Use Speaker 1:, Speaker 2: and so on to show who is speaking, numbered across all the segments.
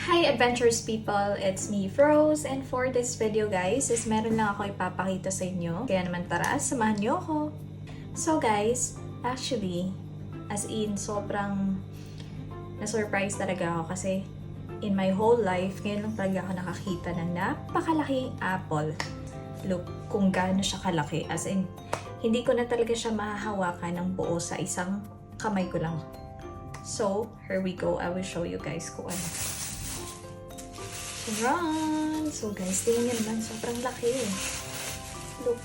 Speaker 1: Hi adventurous people! It's me, Rose, and for this video guys, is meron lang ako ipapakita sa inyo. Kaya naman tara, samahan niyo ako! So guys, actually, as in, sobrang na-surprise talaga ako kasi in my whole life, ngayon lang talaga ako nakakita ng napakalaking apple. Look, kung gaano siya kalaki. As in, hindi ko na talaga siya mahahawakan ng buo sa isang kamay ko lang. So, here we go. I will show you guys kung ano. Run! So guys, tingnan nyo naman, sobrang laki. Look.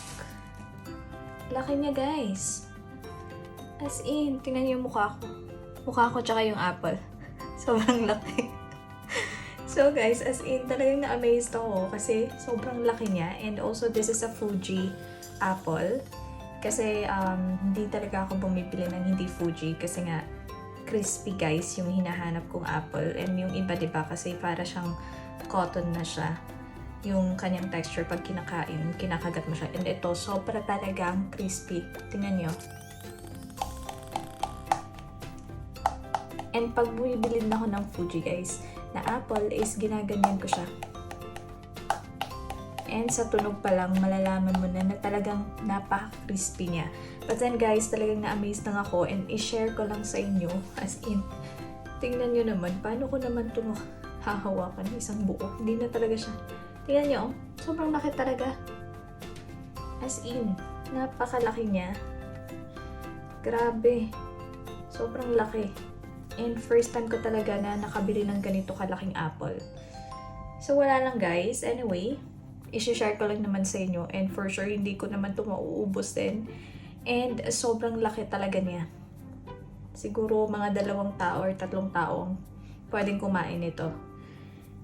Speaker 1: Laki niya guys. As in, tingnan nyo yung mukha ko. Mukha ko tsaka yung apple. Sobrang laki. So guys, as in, talagang na-amazed ako kasi sobrang laki niya. And also, this is a Fuji apple. Kasi hindi talaga ako bumibili ng hindi Fuji kasi nga crispy guys yung hinahanap kong apple. And yung iba diba kasi para siyang cotton na siya. Yung kanyang texture pag kinakain, kinakagat mo siya. And ito, sobra talagang crispy. Tingnan nyo. And pag bumibili na ako ng Fuji guys, na apple is ginaganyan ko siya. And sa tunog pa lang, malalaman mo na talagang napaka-crispy niya. But then guys, talagang na-amaze lang ako and i-share ko lang sa inyo. As in, tingnan nyo naman, paano ko naman ito hahawakan isang buo. Hindi na talaga siya. Tingnan nyo, sobrang laki talaga. As in, napakalaki niya. Grabe. Sobrang laki. And first time ko talaga na nakabili ng ganito kalaking apple. So wala lang guys. Anyway, i-share ko lang naman sa inyo. And for sure, hindi ko naman ito mauubos din. And sobrang laki talaga niya. Siguro mga 2 tao or 3 taong pwedeng kumain nito.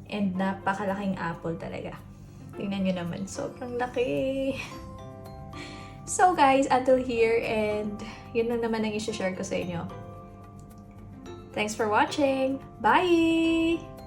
Speaker 1: And napakalaking apple talaga. Tingnan nyo naman, sobrang laki. So guys, until here, and yun lang naman ang i-share ko sa inyo. Thanks for watching! Bye!